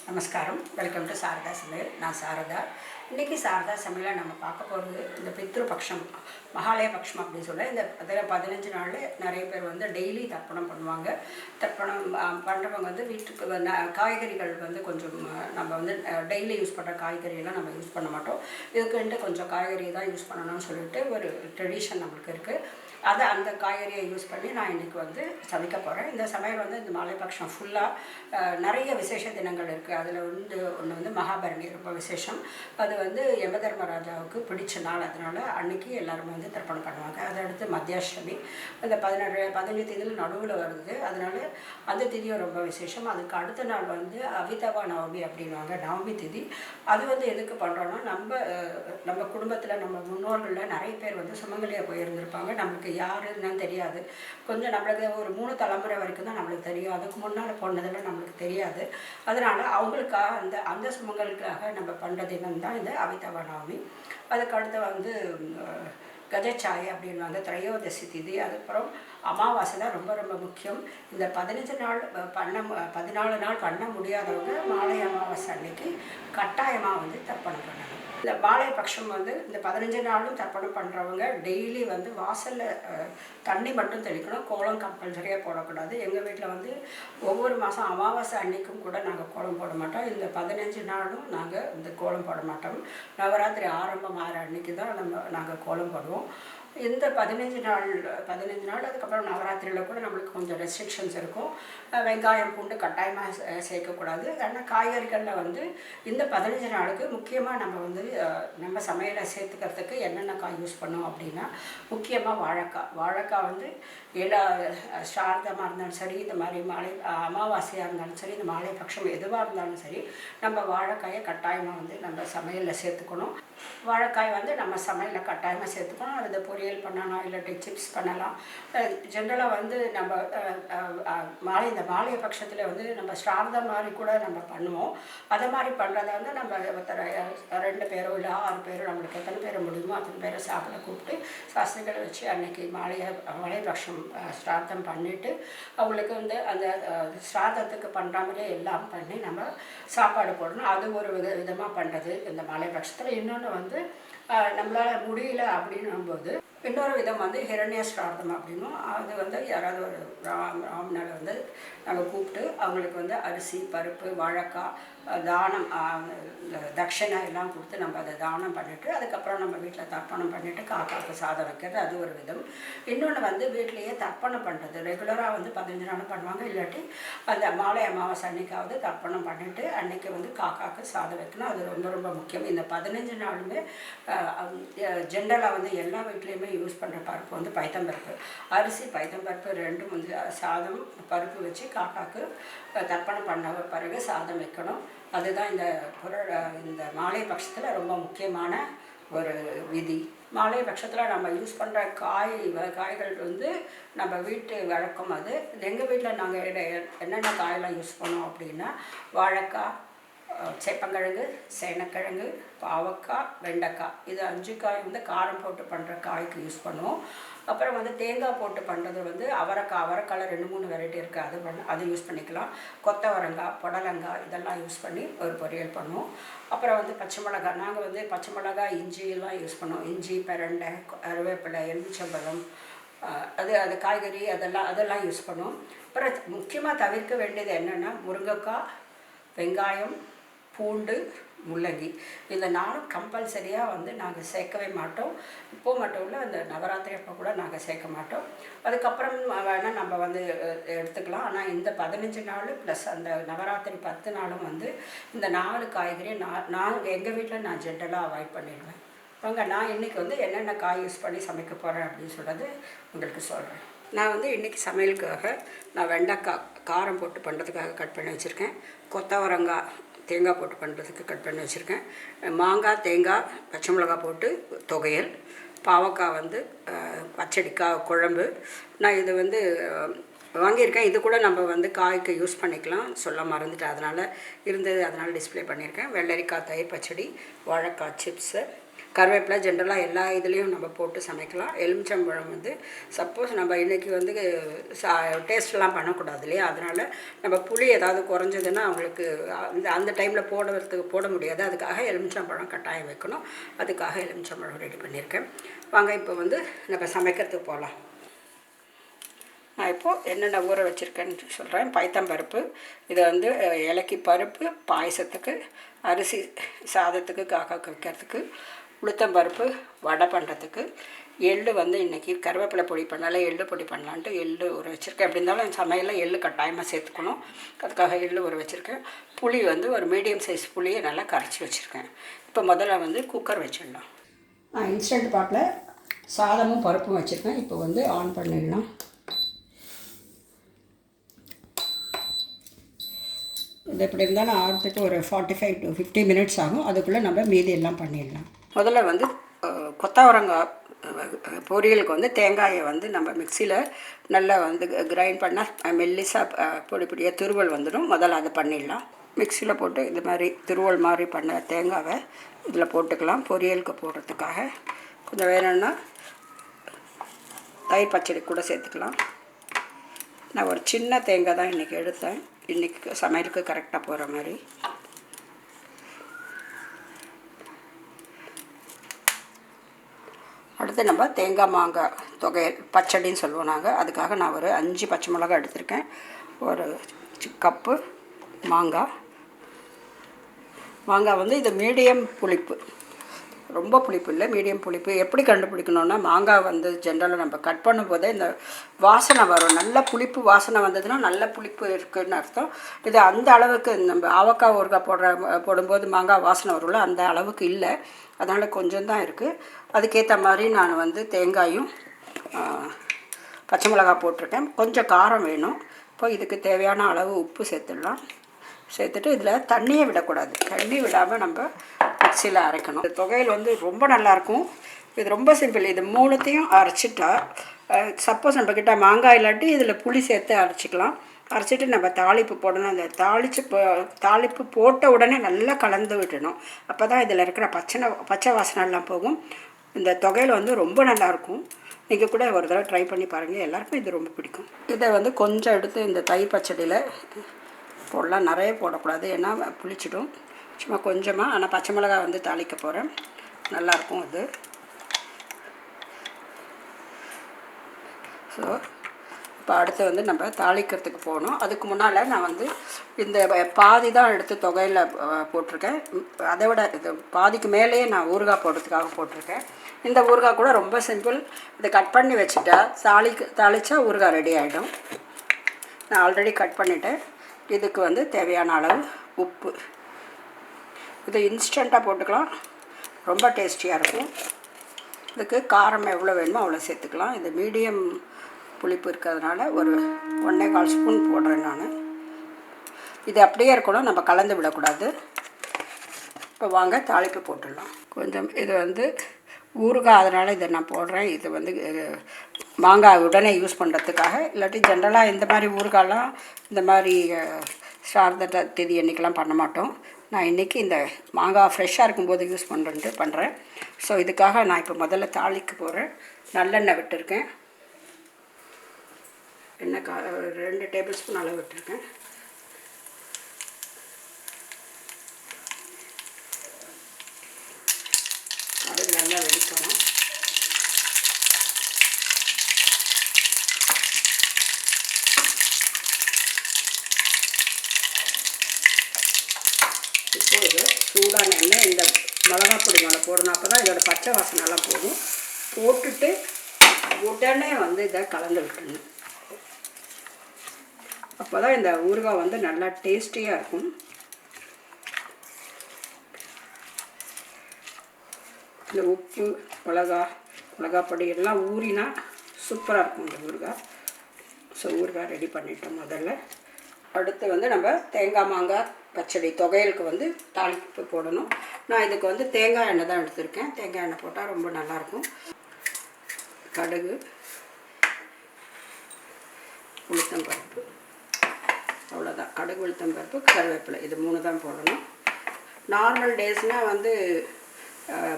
நமஸ்காரம். Welcome to Saradha சமையல். நான் சாரதா. இன்றைக்கி சாரதா சமையலில் நம்ம பார்க்க போகிறது இந்த பித்ருபக்ஷம், மகாலய பக்ஷம் அப்படின்னு சொல்ல இந்த அதில் 15 நாளில் நிறைய பேர் வந்து டெய்லி தர்ப்பணம் பண்ணுவாங்க. தர்ப்பணம் பண்ணுறவங்க வந்து வீட்டுக்கு காய்கறிகள் வந்து கொஞ்சம் நம்ம வந்து டெய்லி யூஸ் பண்ணுற காய்கறியெல்லாம் நம்ம யூஸ் பண்ண மாட்டோம். இதுக்குன்ட்டு கொஞ்சம் காய்கறி தான் யூஸ் பண்ணணும்னு சொல்லிட்டு ஒரு ட்ரெடிஷன் நம்மளுக்கு இருக்குது. அதை அந்த காய்கறியை யூஸ் பண்ணி நான் இன்றைக்கி வந்து சமைக்க போகிறேன். இந்த சமையல் வந்து இந்த மாலைபக்ஷம் ஃபுல்லாக நிறைய விசேஷ தினங்கள் இருக்குது. அதில் வந்து ஒன்று வந்து மகாபரணி ரொம்ப விசேஷம். அது வந்து யமதர்மராஜாவுக்கு பிடிச்ச நாள். அதனால் அன்றைக்கி எல்லாருமே வந்து தர்ப்பணம் பண்ணுவாங்க. அதை அடுத்து மத்தியாஷ்டமி, அந்த 15 தேதியில் நடுவில் வருது. அதனால் அந்த திதியும் ரொம்ப விசேஷம். அதுக்கு அடுத்த நாள் வந்து அவிதவா நவமி அப்படின்வாங்க, நவமி திதி. அது வந்து எதுக்கு பண்ணுறோன்னா நம்ம குடும்பத்தில் நம்ம முன்னோர்களில் நிறைய பேர் வந்து சுமங்கலியாக போயிருந்திருப்பாங்க. நம்மளுக்கு யாருன்னு தெரியாது. கொஞ்சம் நம்மளுக்கு ஒரு 3 தலைமுறை வரைக்கும் தான் நம்மளுக்கு தெரியும். அதுக்கு முன்னால் போனதெல்லாம் நம்மளுக்கு தெரியாது. அதனால் அவங்களுக்காக அந்த சுமங்கலுக்காக நம்ம பண்ணுறது என்னன்னு தான் இந்த அவிதவா நவமி. அதுக்கு அடுத்து வந்து கஜச்சாயை அப்படின்வாங்க, திரையோதசி திதி. அதுக்கப்புறம் அமாவாசை தான் ரொம்ப ரொம்ப முக்கியம். இந்த 14 நாள் பண்ண முடியாதவங்க மாலை அமாவாசை அன்னைக்கு கட்டாயமாக வந்து தர்ப்பணம் பண்ணணும். இந்த மாலை பட்சம் வந்து இந்த 15 நாளும் தர்ப்பணம் பண்ணுறவங்க டெய்லி வந்து வாசலில் தண்ணி மட்டும் தெளிக்கணும். கோலம் கம்பல்சரியாக போடக்கூடாது. எங்கள் வீட்டில் வந்து ஒவ்வொரு மாதம் அமாவாசை அன்னைக்கும் கூட நாங்கள் கோலம் போட மாட்டோம். இந்த 15 நாளும் நாங்கள் இந்த கோலம் போட மாட்டோம். நவராத்திரி ஆரம்பம் ஆகிற அன்னைக்கு தான் நாங்கள் கோலம் போடுவோம். இந்த 15 நாள் அதுக்கப்புறம் நவராத்திரியில் கூட நம்மளுக்கு கொஞ்சம் ரெஸ்ட்ரிக்ஷன்ஸ் இருக்கும். வெங்காயம் பூண்டு கட்டாயமாக சேர்க்கக்கூடாது. ஆனால் காய்கறிகளில் வந்து இந்த 15 நாளுக்கு முக்கியமாக நம்ம வந்து நம்ம சமையலை சேர்த்துக்கிறதுக்கு என்னென்ன காய் யூஸ் பண்ணோம் அப்படின்னா, முக்கியமாக வாழைக்காய் வந்து எல்லா ஸ்ரார்த்தமாக இருந்தாலும் சரி, இந்த மாதிரி அமாவாசையாக இருந்தாலும் சரி, இந்த மாலை பட்சம் எதுவாக இருந்தாலும் சரி, நம்ம வாழைக்காயை கட்டாயமாக வந்து நம்ம சமையலில் சேர்த்துக்கணும். வாழைக்காய் வந்து நம்ம சமையலில் கட்டாயமாக சேர்த்துக்கணும். அது பொரியல் பண்ணலாம், இல்லாட்டி சிப்ஸ் பண்ணலாம். ஜென்ரலாக வந்து நம்ம இந்த மாலை பட்சத்தில் வந்து நம்ம ஸ்ரார்த்தம் மாதிரி கூட நம்ம பண்ணுவோம். அதை மாதிரி பண்ணுறத வந்து நம்ம 2 பேரோ இல்லை 6 பேரோ, நம்மளுக்கு எத்தனை பேர் முடியுமோ அத்தனை பேரை சாப்பிட கூப்பிட்டு சாஸ்திரிகளை வச்சு அன்றைக்கி மாலை பட்சம் ஸ்ரார்த்தம் பண்ணிவிட்டு அவங்களுக்கு வந்து அந்த ஸ்ரார்த்தத்துக்கு பண்ணுற மாதிரியே எல்லாம் பண்ணி நம்ம சாப்பாடு போடணும். அது ஒரு விதமாக பண்ணுறது இந்த மாலை பட்சத்தில். இன்னொன்று வந்து நம்மளால் முடியல அப்படின்னும்போது இன்னொரு விதம் வந்து ஹிரண்ய ஸ்ரார்த்தம் அப்படின்னும். அது வந்து யாராவது ஒரு ராமனால் வந்து நாங்கள் கூப்பிட்டு அவங்களுக்கு வந்து அரிசி, பருப்பு, வாழைக்காய் தானம், தட்சணை எல்லாம் கொடுத்து நம்ம அதை தானம் பண்ணிவிட்டு அதுக்கப்புறம் நம்ம வீட்டில் தர்ப்பணம் பண்ணிவிட்டு காக்காவுக்கு சாதம் வைக்கிறது, அது ஒரு விதம். இன்னொன்று வந்து வீட்லேயே தர்ப்பணம் பண்ணுறது. ரெகுலராக வந்து 15 நாளும் பண்ணுவாங்க. இல்லாட்டி அந்த மாலை அமாவாசை அன்னைக்காவது தர்ப்பணம் பண்ணிவிட்டு அன்றைக்கி வந்து காக்காவுக்கு சாதம் வைக்கணும். அது ரொம்ப ரொம்ப முக்கியம். இந்த 15 நாளுமே ஜென்ரலாக வந்து எல்லா வீட்லேயுமே யூஸ் பண்ணுற பருப்பு வந்து பைத்தம்பருப்பு. அரிசி, பைத்தம்பருப்பு 2 வந்து சாதம், பருப்பு வச்சு காக்காவுக்கு தர்ப்பணம் பண்ண பிறகு சாதம் வைக்கணும். அதுதான் இந்த மாலை பட்சத்தில் ரொம்ப முக்கியமான ஒரு விதி. மாலை பட்சத்தில் நம்ம யூஸ் பண்ணுற காய்கள் வந்து நம்ம வீட்டு வழக்கம். அது எங்கள் வீட்டில் நாங்கள் என்னென்ன காயெல்லாம் யூஸ் பண்ணோம் அப்படின்னா, வாழைக்காய், சேப்பங்கிழங்கு, சேனக்கிழங்கு, பாவக்காய், வெண்டைக்காய், இது 5 காய் வந்து காரம் போட்டு பண்ணுற காய்க்கு யூஸ் பண்ணுவோம். அப்புறம் வந்து தேங்காய் போட்டு பண்ணுறது வந்து அவரைக்காயில் 2-3 வெரைட்டி இருக்குது. அது யூஸ் பண்ணிக்கலாம். கொத்தவரங்காய், புடலங்காய் இதெல்லாம் யூஸ் பண்ணி ஒரு பொரியல் பண்ணுவோம். அப்புறம் வந்து பச்சை மிளகாய், நாங்கள் வந்து பச்சை மிளகாய், இஞ்சி எல்லாம் யூஸ் பண்ணுவோம். இஞ்சி, பிரண்டை, கருவேப்பிலை, எலுமிச்சம்பழம், அது காய்கறி அதெல்லாம் யூஸ் பண்ணுவோம். அப்புறம் முக்கியமாக தவிர்க்க வேண்டியது என்னென்னா, முருங்கைக்காய், வெங்காயம், பூண்டு, முள்ளங்கி, இந்த 4 கம்பல்சரியாக வந்து நாங்கள் சேர்க்கவே மாட்டோம். இப்போது மட்டும் இல்லை, அந்த நவராத்திரி அப்போ கூட நாங்கள் சேர்க்க மாட்டோம். அதுக்கப்புறம் வேணால் நம்ம வந்து எடுத்துக்கலாம். ஆனால் இந்த 15 நாள் ப்ளஸ் அந்த நவராத்திரி 10 நாளும் வந்து இந்த 4 காய்கறியை நான் எங்கள் வீட்டில் நான் ஜென்ரலாக அவாய்ட் பண்ணிடுவேன். நான் இன்றைக்கி வந்து என்னென்ன காய் யூஸ் பண்ணி சமைக்க போகிறேன் அப்படின்னு சொல்கிறது உங்களுக்கு சொல்கிறேன். நான் வந்து இன்றைக்கி சமையலுக்காக நான் வெண்டைக்காய் காரம் போட்டு பண்ணுறதுக்காக கட் பண்ணி வச்சுருக்கேன். கொத்தவரங்காய் தேங்காய் போட்டு பண்ணுறதுக்கு கட் பண்ணி வச்சுருக்கேன். மாங்காய், தேங்காய், பச்சை மிளகாய் போட்டு தொகையல், பாவக்காய் வந்து பச்சடிக்காய் குழம்பு. நான் இது வந்து வாங்கியிருக்கேன். இது கூட நம்ம வந்து காய்க்கு யூஸ் பண்ணிக்கலாம், சொல்ல மறந்துட்டேன், அதனால் இருந்தது, அதனால் டிஸ்பிளே பண்ணியிருக்கேன். வெள்ளரிக்காய் தயிர் பச்சடி, வாழைக்காய் சிப்ஸு, கருவேப்பிலை, ஜென்ரலாக எல்லா இதுலேயும் நம்ம போட்டு சமைக்கலாம். எலுமிச்சம்பழம் வந்து சப்போஸ் நம்ம இன்றைக்கி வந்து டேஸ்ட்லாம் பண்ணக்கூடாது இல்லையா, அதனால் நம்ம புளி ஏதாவது குறைஞ்சதுன்னா அவங்களுக்கு அந்த டைமில் போட முடியாது. அதுக்காக எலுமிச்சம்பழம் கட்டாயம் வைக்கணும். அதுக்காக எலுமிச்சம்பழம் ரெடி பண்ணியிருக்கேன். வாங்க இப்போ வந்து நம்ம சமைக்கிறதுக்கு போகலாம். நான் இப்போது என்னென்ன ஊற வச்சுருக்கேன்னு சொல்கிறேன். பைத்தம்பருப்பு, இதை வந்து இலக்கி பருப்பு பாயசத்துக்கு, அரிசி சாதத்துக்கு காக்காக்கு வைக்கிறதுக்கு, உளுத்தம்பருப்பு வடை பண்ணுறதுக்கு, எள்ளு வந்து இன்றைக்கி கருவேப்பிலை பொடி பண்ணால எள்ளு பொடி பண்ணலான்ட்டு எள்ளு ஊற வச்சுருக்கேன். எப்படி இருந்தாலும் சமையலில் எள்ளு கட்டாயமாக சேர்த்துக்கணும், அதுக்காக எள்ளு ஊற வச்சுருக்கேன். புளி வந்து ஒரு மீடியம் சைஸ் புளியை நல்லா கரைச்சி வச்சுருக்கேன். இப்போ முதல்ல வந்து குக்கர் வச்சிடலாம். நான் இன்ஸ்டன்ட் பாட்டில் சாதமும் பருப்பும் வச்சுருக்கேன். இப்போ வந்து ஆன் பண்ணிடலாம். இது எப்படி இருந்தாலும் ஆகிறதுக்கு ஒரு 45 to 50 மினிட்ஸ் ஆகும். அதுக்குள்ளே நம்ம மீதி எல்லாம் பண்ணிடலாம். முதல்ல வந்து கொத்தவரங்காய் பொரியலுக்கு வந்து தேங்காயை வந்து நம்ம மிக்சியில் நல்லா வந்து கிரைண்ட் பண்ணால் மெல்லிசாக பொடியாக துருவல் வந்துடும். முதல்ல அதை பண்ணிடலாம். மிக்சியில் போட்டு இது மாதிரி துருவல் மாதிரி பண்ண தேங்காவை இதில் போட்டுக்கலாம். பொரியலுக்கு போடுறதுக்காக கொஞ்சம் வேணும்னா தயிர் பச்சடி கூட சேர்த்துக்கலாம். நான் ஒரு சின்ன தேங்காய் தான் இன்றைக்கி எடுத்தேன், இன்றைக்கி சமையலுக்கு கரெக்டாக போகிற மாதிரி. அடுத்து நம்ம தேங்காய் மாங்காய் தொகையல் பச்சடின்னு சொல்லுவோம் நாங்கள். அதுக்காக நான் ஒரு 5 பச்சை மிளகாய் எடுத்திருக்கேன். ஒரு கப்பு மாங்காய் வந்து இது மீடியம் புளிப்பு, ரொம்ப புளிப்பு இல்லை, மீடியம் புளிப்பு. எப்படி கண்டுபிடிக்கணுன்னா, மாங்காய் வந்து ஜென்ரலாக நம்ம கட் பண்ணும்போதே இந்த வாசனை வரும். நல்ல புளிப்பு வாசனை வந்ததுன்னா நல்ல புளிப்பு இருக்குதுன்னு அர்த்தம். இது அந்த அளவுக்கு நம்ம ஆவக்காய் ஊறுகாய் போடும்போது மாங்காய் வாசனை வரும்ல, அந்த அளவுக்கு இல்லை. அதனால் கொஞ்சம் தான் இருக்குது. அதுக்கேற்ற மாதிரி நான் வந்து தேங்காயும் பச்சை மிளகாய் போட்டிருக்கேன். கொஞ்சம் காரம் வேணும். இப்போ இதுக்கு தேவையான அளவு உப்பு சேர்த்துட்டு இதில் தண்ணியை விடக்கூடாது. தண்ணி விடாமல் நம்ம மிக்சியில் அரைக்கணும். இந்த தொகையில் வந்து ரொம்ப நல்லாயிருக்கும். இது ரொம்ப சிம்பிள். இது மூணுத்தையும் அரைச்சிட்டா, சப்போஸ் நம்மக்கிட்ட மாங்காய் இல்லாட்டி இதில் புளி சேர்த்து அரைச்சிக்கலாம். அரைச்சிட்டு நம்ம தாளிப்பு போடணும். அந்த தாளிப்பு போட்ட உடனே நல்லா கலந்து விடணும். அப்போ தான் இதில் இருக்கிற பச்சை வாசனைலாம் போகும். இந்த தொகையில் வந்து ரொம்ப நல்லாயிருக்கும். நீங்கள் கூட ஒரு தடவை ட்ரை பண்ணி பாருங்கள். எல்லாருக்கும் இது ரொம்ப பிடிக்கும். இதை வந்து கொஞ்சம் எடுத்து இந்த தயிர் பச்சடியில் போடலாம். நிறைய போடக்கூடாது, ஏன்னா புளிச்சிடும். சும்மா கொஞ்சமாக. ஆனால் பச்சை மிளகாய் வந்து தாளிக்க போகிறேன். நல்லாயிருக்கும் அது. ஸோ இப்போ அடுத்து வந்து நம்ம தாளிக்கிறதுக்கு போகணும். அதுக்கு முன்னால் நான் வந்து இந்த பாதி தான் எடுத்து தொகையில் போட்டிருக்கேன். அதை விட இது பாதிக்கு மேலேயே நான் ஊறுகாய் போடுறதுக்காக போட்டிருக்கேன். இந்த ஊறுகாய் கூட ரொம்ப சிம்பிள். இதை கட் பண்ணி வச்சுட்டா தாளித்தா ஊறுகாய் ரெடி ஆகிடும். நான் ஆல்ரெடி கட் பண்ணிவிட்டேன். இதுக்கு வந்து தேவையான அளவு உப்பு. இது இன்ஸ்டண்ட்டாக போட்டுக்கலாம், ரொம்ப டேஸ்டியாக இருக்கும். இதுக்கு காரம் எவ்வளோ வேணுமோ அவ்வளோ சேர்த்துக்கலாம். இது மீடியம் புளிப்பு இருக்கிறதுனால ஒரு 1.25 ஸ்பூன் போடுறேன் நான். இது அப்படியே இருக்கணும், நம்ம கலந்து விடக்கூடாது. இப்போ வாங்க தாளிப்பு போட்டுடலாம். கொஞ்சம் இது வந்து ஊறுகாய், அதனால் இதை நான் போடுறேன். இது வந்து மாங்காய் உடனே யூஸ் பண்ணுறதுக்காக. இல்லாட்டி ஜென்ரலாக இந்த மாதிரி ஊறுகாயெலாம் இந்த மாதிரி சார்ந்த தேதி அன்றைக்கெலாம் பண்ண மாட்டோம். நான் இன்றைக்கி இந்த மாங்காய் ஃப்ரெஷ்ஷாக இருக்கும்போது யூஸ் பண்ணுறேன். ஸோ இதுக்காக நான் இப்போ முதல்ல தாளிக்க போகிறேன். நல்லெண்ணெய் விட்டுருக்கேன். எண்ணெய் 2 டேபிள் ஸ்பூன் அளவு விட்டுருக்கேன். அது நல்லா வெடிக்கணும். இப்போது சூடான எண்ணெய் இந்த மிளகாய் பொடி மேலே போடணும். அப்போ தான் இதோட பச்சை வாசனைலாம் போகும். போட்டுட்டு உடனே வந்து இதை கலந்து விட்டுருணும். அப்போ தான் இந்த ஊறுகாய் வந்து நல்லா டேஸ்டியாக இருக்கும். இந்த உப்பு மிளகாய் பொடி எல்லாம் ஊறினா சூப்பராக இருக்கும் இந்த ஊறுகாய். ஸோ ஊறுகாய் ரெடி பண்ணிட்டோம் முதல்ல. அடுத்து வந்து நம்ம தேங்காய் மாங்காய் பச்சடி தொகையலுக்கு வந்து தாளிப்பு போடணும். நான் இதுக்கு வந்து தேங்காய் எண்ணெய் தான் எடுத்திருக்கேன். தேங்காய் எண்ணெய் போட்டால் ரொம்ப நல்லாயிருக்கும். கடுகு, உளுத்தம்பருப்பு, அவ்வளோதான். கடுகு, உளுத்தம்பருப்பு, கருவேப்பிலை, இது 3 தான் போடணும். நார்மல் டேஸ்னால் வந்து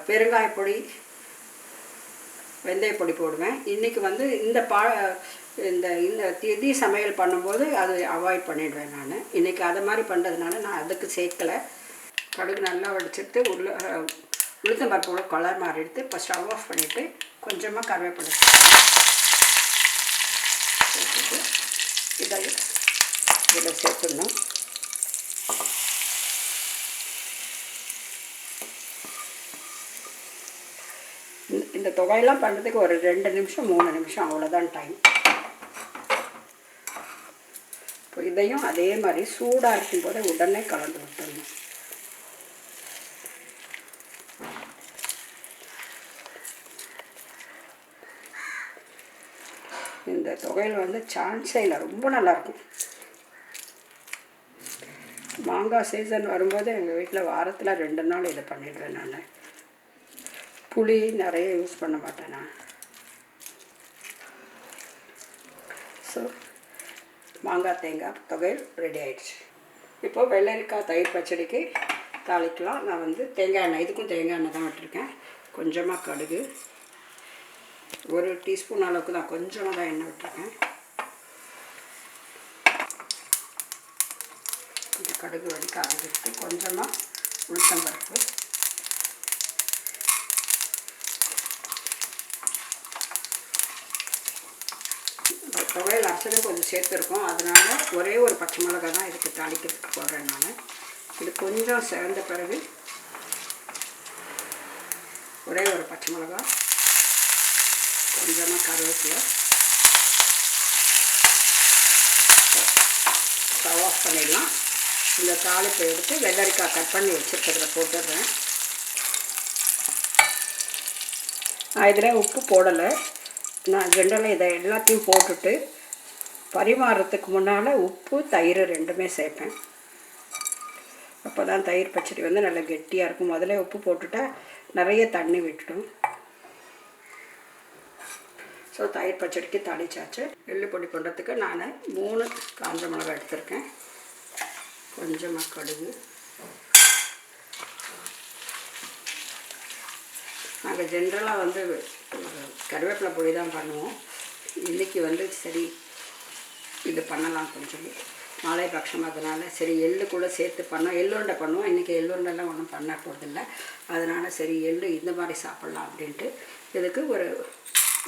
பெருங்காயப்பொடி, வெந்தயப்பொடி போடுவேன். இன்றைக்கி வந்து இந்த திதி சமையல் பண்ணும்போது அது அவாய்ட் பண்ணிவிடுவேன் நான். இன்றைக்கி அதை மாதிரி பண்ணுறதுனால நான் அதுக்கு சேர்க்கலை. கடுகு நல்லா வடிச்சிட்டு உளுத்தம்பருப்போட கலர் மாதிரி எடுத்து இப்போ ஸ்டவ் ஆஃப் பண்ணிவிட்டு கொஞ்சமாக கருவேப்பிலை சேர்த்துட்டு இதில் சேர்த்துடணும். இந்த தொகையெல்லாம் பண்ணுறதுக்கு ஒரு 2 நிமிஷம் 3 நிமிஷம் அவ்வளோதான் டைம். இப்போ இதையும் அதே மாதிரி சூடாக இருக்கும்போது உடனே கலந்து விட்டுடணும். இந்த தொகையில் வந்து சான்ஸே இல்லை, ரொம்ப நல்லாயிருக்கும். மாங்காய் சீசன் வரும்போது எங்கள் வீட்டில் வாரத்தில் 2 நாள் இதை பண்ணிடுவேன் நான். புளி நிறைய யூஸ் பண்ண மாட்டேன் நான். ஸோ மாங்காய் தேங்காய் தொகையில் ரெடி ஆயிடுச்சு. இப்போது வெள்ளரிக்காய் தயிர் பச்சடிக்கு தாளிக்கலாம். நான் வந்து தேங்காய் எண்ணெய், இதுக்கும் தேங்காய் எண்ணெய் தான் விட்டுருக்கேன். கொஞ்சமாக கடுகு, 1 டீஸ்பூன் அளவுக்கு தான், கொஞ்சமாக தான் எண்ணெய் விட்டுருக்கேன். இந்த கடுகு வடிக்க ஆரம்பிச்சு கொஞ்சமாக உளுத்தம்பருப்பு, துவையல் அரைச்சதும் கொஞ்சம் சேர்த்துருக்கோம். அதனால் ஒரே ஒரு பச்சை மிளகாய் தான் இதுக்கு தாளிக்கிறதுக்கு போடுறேன் நான். இது கொஞ்சம் சேர்ந்த பிறகு ஒரே ஒரு பச்சை மிளகாய், கொஞ்சமாக கருவேப்பிலை, ஸ்டவ் ஆஃப் பண்ணிடலாம். இந்த தாளிப்பை எடுத்து வெள்ளரிக்காய் கட் பண்ணி வச்சுருக்கிறதுல போட்டுடுறேன். நான் இதில் உப்பு போடலை. நான் ஜென்ரலாக இதை எல்லாத்தையும் போட்டுட்டு பரிமாறுறதுக்கு முன்னால் உப்பு தயிர் 2மே சேர்ப்பேன். அப்போ தான் தயிர் பச்சடி வந்து நல்லா கெட்டியாக இருக்கும். முதல்ல உப்பு போட்டுட்டா நிறைய தண்ணி விட்டுடும். ஸோ தயிர் பச்சடிக்கு தாளிச்சாச்சு. எள்ளு பொடி பண்ணுறதுக்கு நான் 3 காஞ்ச மிளகாய் எடுத்திருக்கேன். கொஞ்சமாக கடுகு, நாங்கள் ஜென்ரலாக வந்து கருவேப்பிலை பொடி தான் பண்ணுவோம். இன்றைக்கி வந்து சரி இது பண்ணலாம், கொஞ்சம் நாளை பட்சம், அதனால் சரி எள்ளு கூட சேர்த்து பண்ணோம். எள்ளுருண்டை பண்ணுவோம். இன்றைக்கி எள்ளுருண்டெல்லாம் ஒன்றும் பண்ண போகிறதில்ல. அதனால் சரி எள்ளு இந்த மாதிரி சாப்பிட்லாம் அப்படின்ட்டு இதுக்கு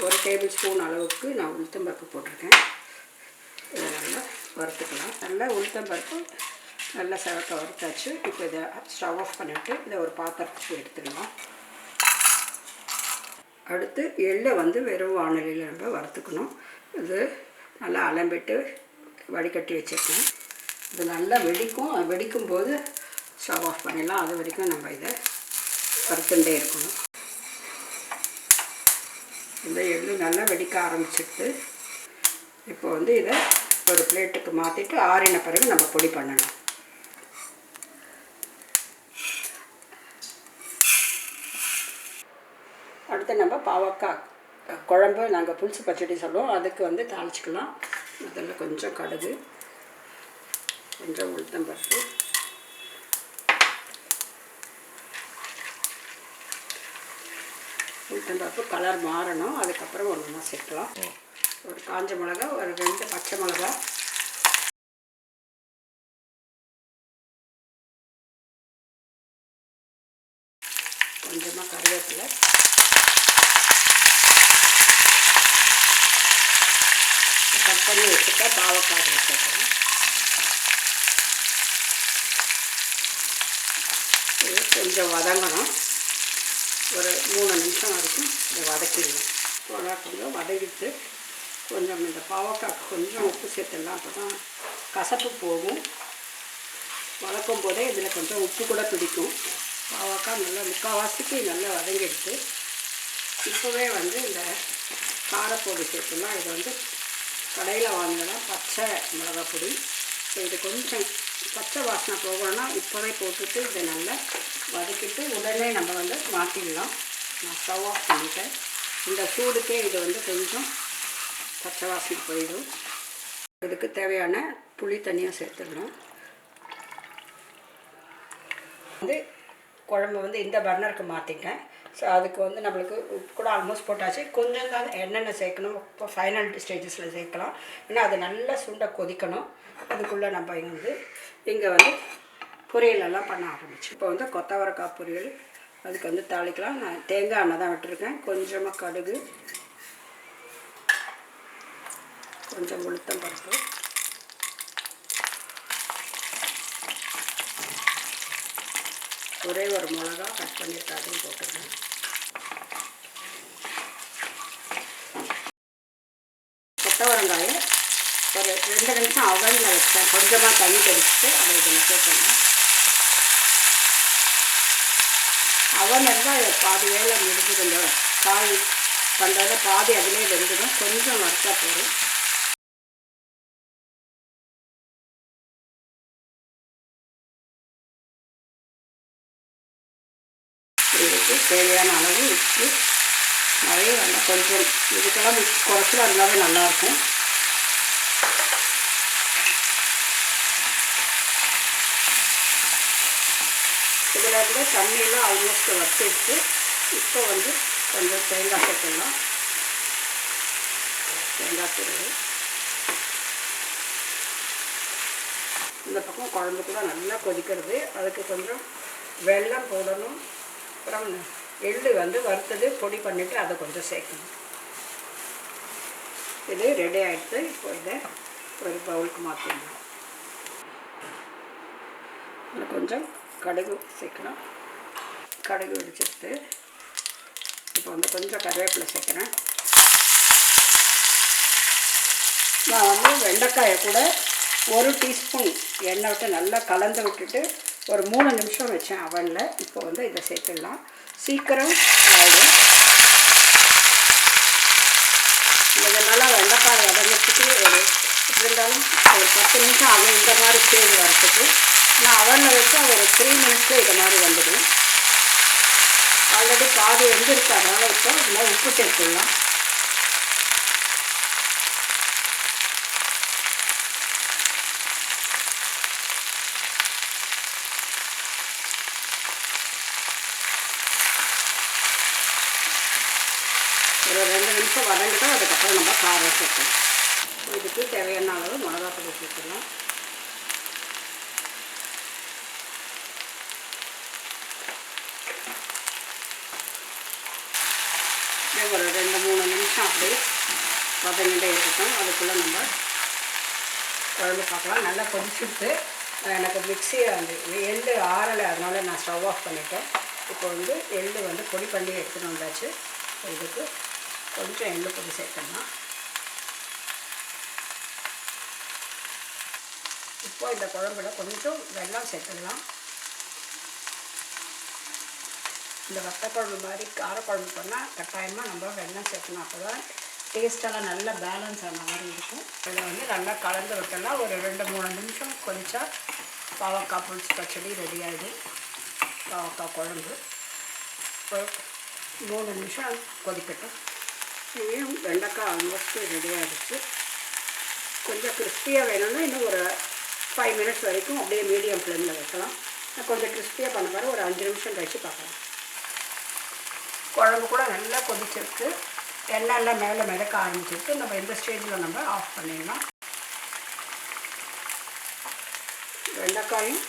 ஒரு டேபிள் ஸ்பூன் அளவுக்கு நான் உளுத்தம்பருப்பு போட்டிருக்கேன். இதை நல்லா வறுத்துக்கலாம். நல்லா உளுத்தம்பருப்பு நல்லா செவக்க வறுத்தாச்சு. இப்போ இதை ஸ்டவ் ஆஃப் பண்ணிவிட்டு இதை ஒரு பாத்திரத்துக்கு எடுத்துக்கலாம். அடுத்து எள்ளை வந்து வெறும் வானலியில் நம்ம வறுத்துக்கணும். இது நல்லா அலம்பிட்டு வடிகட்டி வச்சுருக்கேன். இது நல்லா வெடிக்கும் போது ஸ்டவ் ஆஃப் பண்ணிடலாம். அது வரைக்கும் நம்ம இதை வறுத்துட்டே இருக்கணும். இந்த எள்ளு நல்லா வெடிக்க ஆரம்பிச்சிட்டு இப்போ வந்து இதை ஒரு பிளேட்டுக்கு மாற்றிட்டு ஆறின பிறகு நம்ம பொடி பண்ணணும். அடுத்து நம்ம பாவக்காய் குழம்பு, நாங்கள் புளிச்சு பச்சடி சொல்லுவோம், அதுக்கு வந்து தாளிச்சிக்கலாம். முதல்ல கொஞ்சம் கடுகு, கொஞ்சம் உளுத்தம்பருப்பு, உளுத்தம்பருப்பு கலர் மாறணும். அதுக்கப்புறம் ஒன்றா சேர்க்கலாம். ஒரு காஞ்ச மிளகா, ஒரு 2 பச்சை மிளகா, கொஞ்சமாக கருவேப்பிலை, கட் பண்ணி வச்சுட்டா பாவக்காய் சேர்க்கணும். இது கொஞ்சம் வதங்கணும். ஒரு 3 நிமிஷம் வரைக்கும் இதை வதக்கிடணும். கொஞ்சம் வதக்கிட்டு கொஞ்சம் இந்த பாவக்காய்க்கு கொஞ்சம் உப்பு சேர்த்துடலாம். அப்போ தான் கசப்பு போகும். வதக்கும் போதே இதில் கொஞ்சம் உப்பு கூட பிடிக்கும். பாவக்காய் நல்லா முக்கால்வாசிக்கு நல்லா வதங்கிடுச்சு. இப்போவே வந்து இந்த காரப்பொடி சேர்த்துலாம். இது வந்து கடையில் வாங்கினா பச்சை மிளகாய் பொடி. ஸோ இது கொஞ்சம் பச்சை வாசனை போகணும்னா இப்போவே போட்டுட்டு இதை நல்லா வதக்கிட்டு உடனே நம்ம வந்து மாற்றிடலாம். நான் ஸ்டவ் ஆஃப் பண்ணிட்டேன். இந்த சூடுக்கே இது வந்து கொஞ்சம் பச்சை வாசனை போயிடும். இதுக்கு தேவையான புளி தனியாக சேர்த்துடணும். வந்து குழம்பு வந்து இந்த பர்னருக்கு மாற்றிட்டேன். ஸோ அதுக்கு வந்து நம்மளுக்கு உப்பு கூட ஆல்மோஸ்ட் போட்டாச்சு. கொஞ்சம் தான் என்னென்ன சேர்க்கணும் இப்போ ஃபைனல் ஸ்டேஜஸில் சேர்க்கலாம். ஏன்னா அது நல்லா சுண்ட கொதிக்கணும். அதுக்குள்ளே நம்ம இங்கே வந்து பொரியலெல்லாம் பண்ண ஆரம்பிச்சு. இப்போ வந்து கொத்தவரக்காய் பொரியல் அதுக்கு வந்து தாளிக்கலாம். நான் தேங்காய் எண்ணெய் தான் விட்டுருக்கேன். கொஞ்சமாக கடுகு, கொஞ்சம் உளுத்தம் பருப்பு, ஒரே ஒரு மிளகா கட் பண்ணியிருக்கேன், அதையும் போட்டுருக்கேன். கொத்தவரங்காயை ஒரு 2 நிமிஷம் அவனில் வச்சேன். கொஞ்சமாக தண்ணி தெளிச்சுட்டு அதை இதில் சேர்த்துங்க. அவன் இருந்தால் பாதி வேலை முடிஞ்சு கொஞ்சம் காய் பண்ணுறத பாதி அதிலே வெந்துடும். கொஞ்சம் வறுத்தா போதும். இதுக்கு தேவையான அளவு உப்பு நிறைய வேண்டாம், கொஞ்சம். இதுக்கெல்லாம் குறைச்சலாக இருந்தாவே நல்லாயிருக்கும். இதில் இருந்து தண்ணியெல்லாம் ஆல்மோஸ்ட் வற்றிட்டு இப்போ வந்து கொஞ்சம் தேங்காய் சேர்த்துடலாம். தேங்காய் துருவு இந்த பக்கம் குழம்பு கூட நல்லா கொதிக்கிறது. அதுக்கு கொஞ்சம் வெல்லம் போடணும். அப்புறம் எள்ளு வந்து வறுத்தது பொடி பண்ணிவிட்டு அதை கொஞ்சம் சேர்க்கணும். இது ரெடி ஆகிடுது. இப்போ இதை ஒரு பவுலுக்கு மாற்றிடணும். இதில் கொஞ்சம் கடுகு சேர்க்கணும். கடுகு வெடிச்சிட்டு இப்போ வந்து கொஞ்சம் கருவேப்பிலை சேர்க்குறேன். நான் வந்து வெண்டைக்காயை கூட 1 டீஸ்பூன் எண்ணெய் விட்டு நல்லா கலந்து விட்டுட்டு ஒரு 3 நிமிஷம் வச்சேன் அவனில். இப்போ வந்து இதை சேர்த்துடலாம். சீக்கிரம் ஆகிடும். இதனால வெண்டைக்காய் வதங்கிறதுக்கு இருந்தாலும் ஒரு 10 நிமிஷம் ஆகும். இந்த மாதிரி ஸ்டேஜ் வரத்துக்கு நான் அவனில் வச்சா ஒரு 3 மினிட்ஸில் இதை மாதிரி வந்துடும். ஆல்ரெடி பாதி வெந்திருக்கு. அதனால் இப்போ நல்லா உப்பு சேர்த்துடலாம். ஒரு 2 நிமிஷம் வதங்கிட்டோம். அதுக்கப்புறம் நம்ம காரம் சேர்க்கணும். இதுக்கு தேவையான அளவு மிளகாத்தூள் சேர்த்துக்கலாம். ஒரு 2-3 நிமிஷம் அப்படியே வதங்கிட்டே இருக்கட்டும். அதுக்குள்ளே நம்ம குழம்பு பார்க்கலாம். நல்லா கொதிச்சுட்டு எனக்கு மிக்சியில் வந்து எள்ளு ஆறலை, அதனால் நான் ஸ்டவ் ஆஃப் பண்ணிட்டேன். இப்போ வந்து எள்ளு வந்து பொடி பண்ணி எடுத்துகிட்டு வந்தாச்சு. இதுக்கு கொஞ்சம் எள்ளு பொடி சேர்க்கணும். இப்போ இந்த குழம்புல கொஞ்சம் வெல்லம் சேர்த்துக்கலாம். இந்த வத்தக்குழம்பு மாதிரி காரக்குழம்பு பண்ணால் கட்டாயமாக நம்ம வெல்லம் சேர்க்கணும். அப்போ தான் டேஸ்ட்டெல்லாம் நல்லா பேலன்ஸ் ஆன மாதிரி இருக்கும். இதில் வந்து நல்லா கலந்து விட்டலாம். ஒரு 2-3 நிமிஷம் கொதிச்சா பாவக்காய் புளிச்சி பச்சடி ரெடி ஆகிடும். பாவக்காய் குழம்பு ஒரு 3 நிமிஷம் கொதிக்கட்டும். இதையும் வெண்டைக்காய் ஆல்மோஸ்ட் ரெடி ஆகிடுச்சு. கொஞ்சம் கிறிஸ்பியாக வேணும்னா இன்னும் ஒரு 5 மினிட்ஸ் வரைக்கும் அப்படியே மீடியம் ஃப்ளேமில் வைக்கலாம். கொஞ்சம் கிறிஸ்பியாக பண்ண பாரு. ஒரு 5 நிமிஷம் கழிச்சு பார்க்கலாம். குழம்பு கூட நல்லா கொதிச்சிருக்கு. எண்ணெயெல்லாம் மேலே மிதக்க ஆரம்பிச்சிருக்கு. நம்ம இந்த ஸ்டேஜில் நம்ம ஆஃப் பண்ணிடலாம். வெண்டைக்காயும்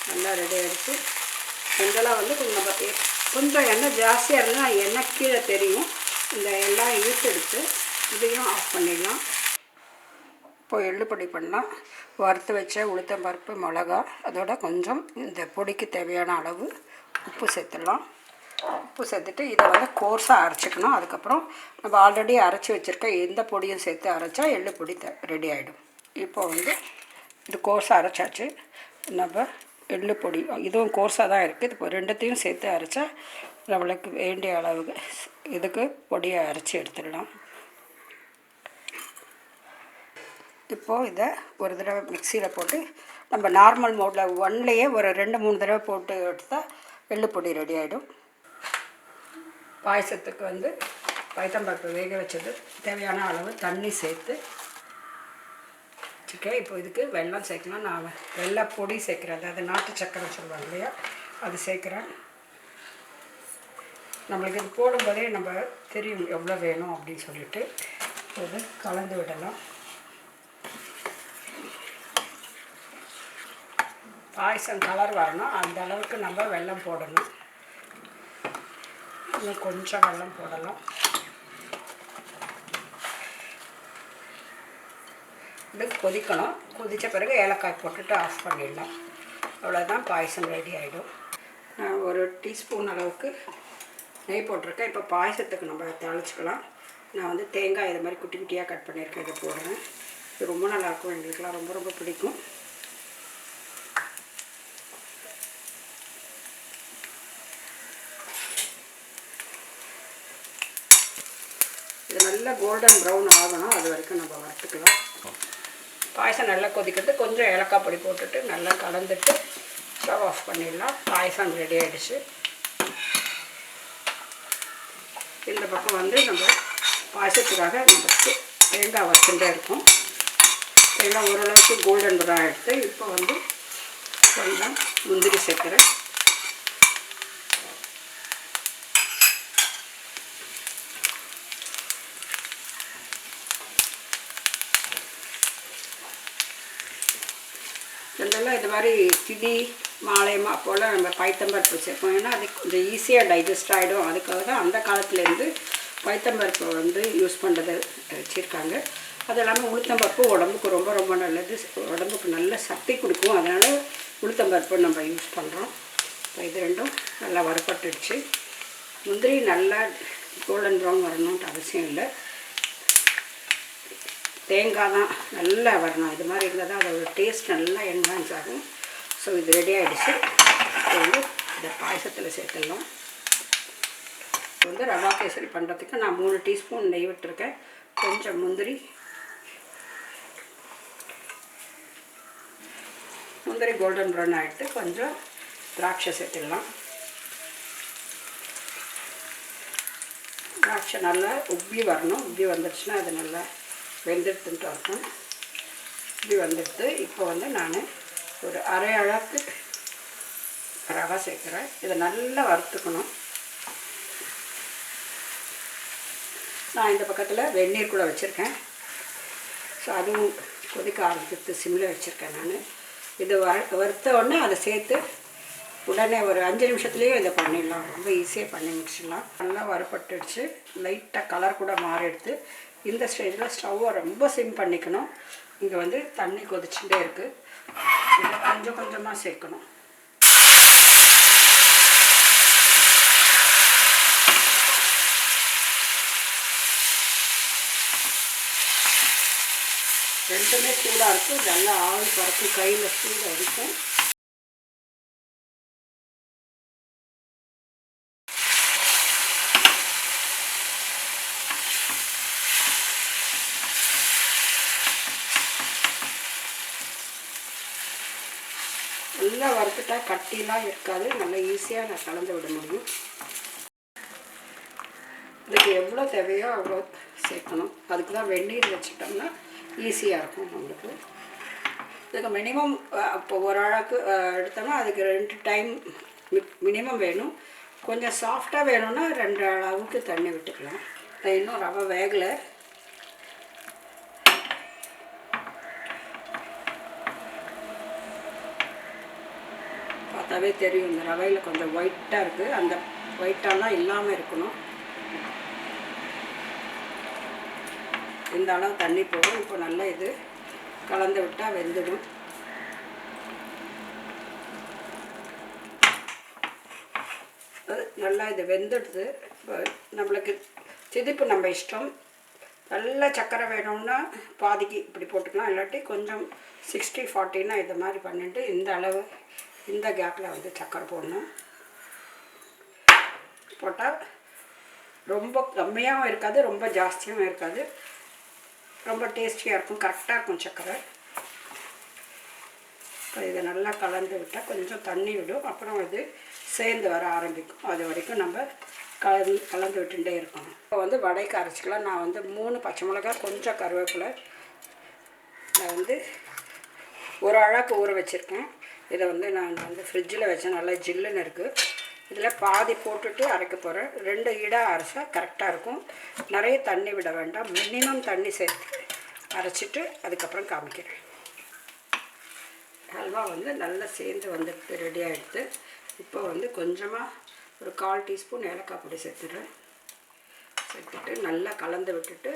நல்லா ரெடி ஆகிடுச்சு. இதெல்லாம் வந்து கொஞ்சம் எண்ணெய் ஜாஸ்தியாக இருந்தால் எண்ணெய் கீழே தெரியும். இந்த எல்லாம் இழுத்தெடுத்து இதையும் ஆஃப் பண்ணிடலாம். இப்போ எள்ளு பொடி பண்ணலாம். வறுத்து வச்ச உளுத்தம் பருப்பு, மிளகா, அதோட கொஞ்சம் இந்த பொடிக்கு தேவையான அளவு உப்பு சேர்த்துடலாம். உப்பு சேர்த்துட்டு இதை வந்து கோர்ஸாக அரைச்சிக்கணும். அதுக்கப்புறம் நம்ம ஆல்ரெடி அரைச்சி வச்சுருக்க எந்த பொடியும் சேர்த்து அரைச்சா எள்ளு பொடி ரெடி ஆகிடும். இப்போ வந்து இது கோர்ஸாக அரைச்சாச்சு. நம்ம எள்ளு பொடி இதுவும் கோர்ஸாக தான் இருக்குது. இப்போ 2த்தையும் சேர்த்து அரைச்சா நம்மளுக்கு வேண்டிய அளவுக்கு இதுக்கு பொடியை அரைச்சி எடுத்துடலாம். இப்போது இதை ஒரு தடவை மிக்சியில் போட்டு நம்ம நார்மல் மோடில் 1லேயே ஒரு 2-3 தடவை போட்டு எடுத்தால் எள்ளு பொடி ரெடி ஆகிடும். பாயசத்துக்கு வந்து பைத்தம்பருப்பு வேக வச்சது தேவையான அளவு தண்ணி சேர்த்து வச்சுருக்கேன். இப்போ இதுக்கு வெல்லம் சேர்க்கலாம். நான் வெள்ளை பொடி சேர்க்குறேன், அதாவது நாட்டு சக்கரை சொல்லுவாங்க இல்லையா, அது சேர்க்குறேன். நம்மளுக்கு இது போடும்போதே நம்ம தெரியும் எவ்வளோ வேணும் அப்படின்னு சொல்லிட்டு இது கலந்து விடலாம். பாயசம் கலர் வரணும், அந்த அளவுக்கு நம்ம வெல்லம் போடணும். இன்னும் கொஞ்சம் வெல்லம் போடலாம். இது கொதிக்கணும். கொதித்த பிறகு ஏலக்காய் போட்டுட்டு ஆஃப் பண்ணிடலாம். அவ்வளோதான், பாயசம் ரெடி ஆகிடும். நான் ஒரு டீஸ்பூன் அளவுக்கு நெய் போட்டிருக்கேன். இப்போ பாயசத்துக்கு நம்ம தாளிச்சிக்கலாம். நான் வந்து தேங்காய் இது மாதிரி குட்டி குட்டியாக கட் பண்ணியிருக்கேன், இதை போடுறேன். இது ரொம்ப நல்லாயிருக்கும், எங்களுக்கெலாம் ரொம்ப ரொம்ப பிடிக்கும். இது நல்லா கோல்டன் ப்ரௌன் ஆகணும், அது வரைக்கும் நம்ம வறுத்துக்கலாம். பாயசம் நல்லா கொதிக்கிறது, கொஞ்சம் ஏலக்காய் பொடி போட்டுட்டு நல்லா கலந்துட்டு ஸ்டவ் ஆஃப் பண்ணிடலாம். பாயசம் ரெடி ஆகிடுச்சு. இந்த பக்கம் வந்து நம்ம பாயசத்துக்காக நமக்கு தேங்காய் வச்சுட்டே இருக்கும். தேங்காய் ஓரளவுக்கு கோல்டன் ப்ரௌன் எடுத்து இப்போ வந்து கொஞ்சம் முந்திரி சேர்க்குறேன். இதெல்லாம் இது மாதிரி திதி மாலையமா போல் நம்ம பைத்தம்பருப்பு சேர்ப்போம். ஏன்னா அது கொஞ்சம் ஈஸியாக டைஜஸ்ட் ஆகிடும். அதுக்காக தான் அந்த காலத்துலேருந்து பைத்தம்பருப்பு வந்து யூஸ் பண்ணுறது வச்சுருக்காங்க. அது இல்லாமல் உளுத்தம்பருப்பு உடம்புக்கு ரொம்ப ரொம்ப நல்லது, உடம்புக்கு நல்ல சக்தி கொடுக்கும். அதனால் உளுத்தம்பருப்பு நம்ம யூஸ் பண்ணுறோம். இப்போ இது ரெண்டும் நல்லா வறுபட்டுடுச்சு. முந்திரி நல்லா கோல்டன் ப்ரௌன் வரணுன்ட்டு அவசியம் இல்லை, தேங்காய் தான் நல்லா வரணும். இது மாதிரி இருந்தால் தான் அதோட டேஸ்ட் நல்லா என்ஹான்ஸ் ஆகும். ஸோ இது ரெடி ஆகிடுச்சு. இப்போ வந்து இதை பாயசத்தில் சேர்த்துடலாம். இப்போ வந்து ரவா கேசரி பண்ணுறதுக்கு நான் 3 டீஸ்பூன் நெய் விட்டுருக்கேன். கொஞ்சம் முந்திரி கோல்டன் ப்ரௌன் ஆகிட்டு கொஞ்சம் திராட்சை சேர்த்துடலாம். திராட்சை நல்லா உப்பி வரணும். உப்பி வந்துடுச்சுன்னா அது நல்லா வெந்துடுத்துட்டு இருக்கும். இப்படி வந்துடுத்து. இப்போ வந்து நான் ஒரு அரை அளவுக்கு ரவை சேர்க்குறேன். இதை நல்லா வறுத்துக்கணும். நான் இந்த பக்கத்தில் வெந்நீர் கூட வச்சுருக்கேன். ஸோ அதுவும் கொதிக்க ஆரம்பித்து சிம்மில் வச்சுருக்கேன். நான் இது வறுத்த உடனே அதை சேர்த்து உடனே ஒரு 5 நிமிஷத்துலேயே இதை பண்ணிடலாம். ரொம்ப ஈஸியாக பண்ணி முடிச்சிடலாம். நல்லா வறுபட்டுடுச்சு. லைட்டாக கலர் கூட மாறிடுது. இந்த ஸ்டேஜில் ஸ்டவ்வை ரொம்ப சிம் பண்ணிக்கணும். இங்கே வந்து தண்ணி கொதிச்சுட்டே இருக்குது. இதை கொஞ்சம் கொஞ்சமாக சேர்க்கணும். ரெண்டுமே சூடாக இருக்கும். நல்லா ஆவி பறக்கும், கையில் சூடு அடிக்கும். நல்லா வறுத்துட்டா கட்டிலாம் இருக்காது. நல்லா ஈஸியாக நான் கலந்து விட முடியும். இதுக்கு எவ்வளோ தேவையோ அவ்வளோ சேர்க்கணும். அதுக்கு தான் வெந்நீர் வச்சுட்டோம்னா ஈஸியாக இருக்கும் நம்மளுக்கு. இதுக்கு மினிமம் இப்போ ஒரு அளவுக்கு எடுத்தோம்னா அதுக்கு 2 டைம் மினிமம் வேணும். கொஞ்சம் சாஃப்டாக வேணும்னா 2 அளவுக்கு தண்ணி விட்டுக்கலாம். இன்னும் ரவை வேகலை. பார்த்தாவே தெரியும் இந்த ரவையில் கொஞ்சம் ஒயிட்டாக இருக்குது. அந்த ஒயிட்டாலாம் இல்லாமல் இருக்கணும். இந்த அளவு தண்ணி போகும். இப்போ நல்லா இது கலந்து விட்டால் வெந்துடும். நல்லா இது வெந்துடுது. இப்போ நம்மளுக்கு திதிப்பு நம்ம இஷ்டம். நல்ல சர்க்கரை வேணும்னா பாதிக்கு இப்படி போட்டுக்கலாம். இல்லாட்டி கொஞ்சம் 60-40ன்னா இது மாதிரி பண்ணிட்டு இந்த அளவு இந்த கேப்பில் வந்து சர்க்கரை போடணும். போட்டால் ரொம்ப கம்மியாகவும் இருக்காது, ரொம்ப ஜாஸ்தியாகவும் இருக்காது. ரொம்ப டேஸ்டியாக இருக்கும், கரெக்டாக இருக்கும் சர்க்கரை. இப்போ இதை நல்லா கலந்து விட்டால் கொஞ்சம் தண்ணி விடும். அப்புறம் இது சேர்ந்து வர ஆரம்பிக்கும். அது வரைக்கும் நம்ம கலந்து விட்டுட்டே இருக்கணும். இப்போ வந்து வடைக்கு அரைச்சிக்கலாம். நான் வந்து 3 பச்சை மிளகாய், கொஞ்சம் கருவேப்பிலை, நான் வந்து ஒரு அழாக்கு ஊற வச்சுருக்கேன். இதை வந்து நான் வந்து ஃப்ரிட்ஜில் வச்சேன், நல்லா ஜில்லுன்னு இருக்குது. இதில் பாதி போட்டுட்டு அரைக்க போகிறேன். 2 ஈடாக அரைச்சா கரெக்டாக இருக்கும். நிறைய தண்ணி விட வேண்டாம், மினிமம் தண்ணி சேர்த்து அரைச்சிட்டு அதுக்கப்புறம் காமிக்கிறேன். ஹல்வா வந்து நல்லா சேர்ந்து வந்துட்டு ரெடி ஆகிடுது. இப்போ வந்து கொஞ்சமாக ஒரு 1/4 டீஸ்பூன் ஏலக்காய் பொடி சேர்த்துடுறேன். சேர்த்துட்டு நல்லா கலந்து விட்டுட்டு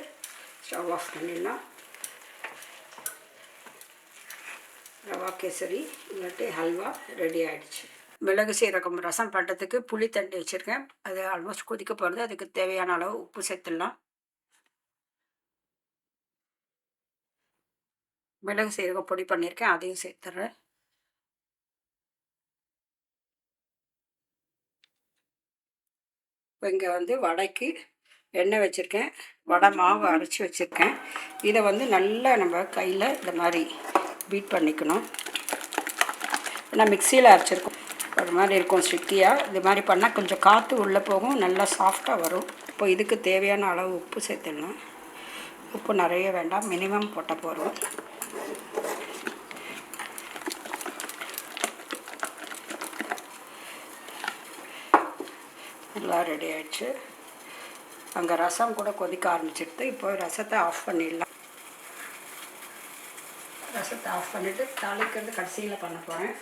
ஸ்டவ் ஆஃப் பண்ணிடலாம். ரவா கேசரி இல்லாட்டி ஹல்வா ரெடி ஆகிடுச்சு. மிளகு சீரகம் ரசம் பண்ணுறதுக்கு புளி தண்ணி வச்சுருக்கேன். அது ஆல்மோஸ்ட் கொதிக்க போகிறது. அதுக்கு தேவையான அளவு உப்பு சேர்த்துடலாம். மிளகு சீரகம் பொடி பண்ணியிருக்கேன், அதையும் சேர்த்துட்றேன். இப்போ இங்கே வந்து வடைக்கு எண்ணெய் வச்சுருக்கேன், வடை மாவு அரைச்சி வச்சுருக்கேன். இதை வந்து நல்லா நம்ம கையில் இந்த மாதிரி பீட் பண்ணிக்கணும். ஏன்னா மிக்சியில் அரைச்சிருக்கோம், ஒரு மாதிரி இருக்கும் ஸ்டிக்கியாக. இது மாதிரி பண்ணால் கொஞ்சம் காற்று உள்ளே போகும், நல்லா சாஃப்டாக வரும். இப்போ இதுக்கு தேவையான அளவு உப்பு சேர்த்துடணும். உப்பு நிறைய வேண்டாம், மினிமம் போட்டால் போதும். நல்லா ரெடி ஆகிடுச்சு. அங்கே ரசம் கூட கொதிக்க ஆரம்பிச்சிடுது. இப்போ ரசத்தை ஆஃப் பண்ணிடலாம். ரசத்தை ஆஃப் பண்ணிவிட்டு தாளிக்கிறது கடைசியில் பண்ண போகிறேன்.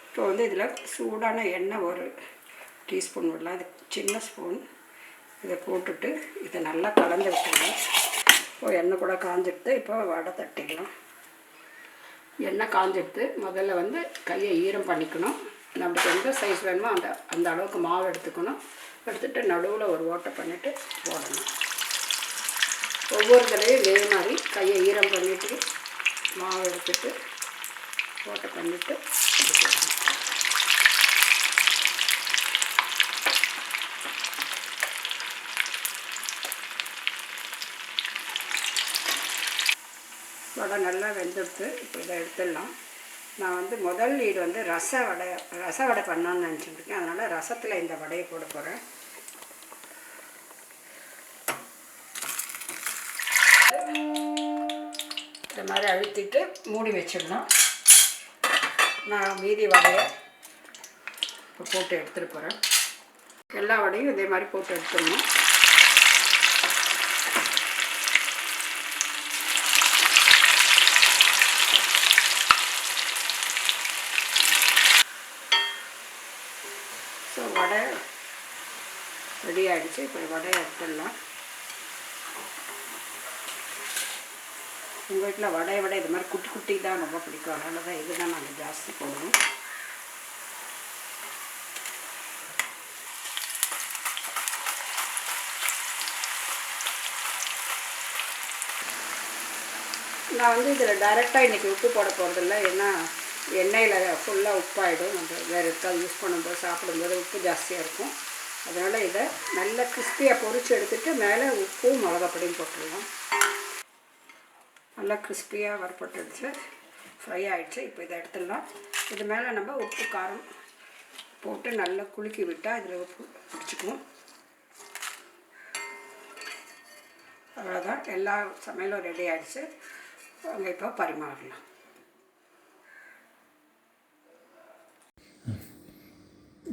இப்போ வந்து இதில் சூடான எண்ணெய் ஒரு டீஸ்பூன் விடலாம், இது சின்ன ஸ்பூன். இதை போட்டுட்டு இதை நல்லா கலந்து விட்டுடலாம். இப்போ எண்ணெய் கூட காஞ்சிடுது. இப்போ வடை தட்டிக்கலாம். எண்ணெய் காஞ்சிடுது. முதல்ல வந்து கையை ஈரம் பண்ணிக்கணும். நம்மளுக்கு எந்த சைஸ் வேணுமோ அந்த அளவுக்கு மாவு எடுத்துக்கணும். எடுத்துகிட்டு நடுவில் ஒரு ஓட்டை பண்ணிவிட்டு போடணும். ஒவ்வொரு தடவையும் இதே மாதிரி கையை ஈரம் பண்ணிவிட்டு மாவு எடுத்துட்டு ஓட்டை பண்ணிவிட்டு போடணும். வடை நல்லா வெந்துடுத்து. இப்போ இதை எடுத்துடலாம். நான் வந்து முதல் ஈடு வந்து ரச வடை பண்ணான்னு நினச்சிட்டுருக்கேன். அதனால் ரசத்தில் இந்த வடையை போட போகிறேன். இந்த மாதிரி அழுத்திட்டு மூடி வச்சிடலாம். நான் மீதி வடையை இப்போ போட்டு எடுத்துகிட்டு போகிறேன். எல்லா வடையும் இதே மாதிரி போட்டு எடுத்துடணும். ஸோ வடை ரெடி ஆகிடுச்சு. இப்போ வடையை எடுத்துடலாம். எங்கள் வீட்டில் வடையை விட இது மாதிரி குட்டி குட்டி தான் ரொம்ப பிடிக்கும். அதனால தான் இது தான் நாங்கள் ஜாஸ்தி போடுவோம். நான் வந்து இதில் டைரெக்டாக இன்றைக்கி உப்பு போட போகிறதில்ல. ஏன்னா எண்ணெயில் ஃபுல்லாக உப்பாயிடும். நம்ம வேறு எதுக்காக யூஸ் பண்ணும்போது சாப்பிடும்போது உப்பு ஜாஸ்தியாக இருக்கும். அதனால் இதை நல்லா கிறிஸ்பியாக பொரித்து எடுத்துகிட்டு மேலே உப்பும் மிளகாப்பொடியும் போட்டுடலாம். நல்லா கிறிஸ்பியாக வறுப்பட்டுடுச்சு, ஃப்ரை ஆகிடுச்சு. இப்போ இதை எடுத்துடலாம். இது மேலே நம்ம உப்பு காரம் போட்டு நல்லா குலுக்கி விட்டால் இதில் உப்பு பிடிச்சிக்குவோம். அவ்வளோதான், எல்லா சமையலும் ரெடி ஆகிடுச்சு. அங்கே இப்போ பரிமாறலாம்.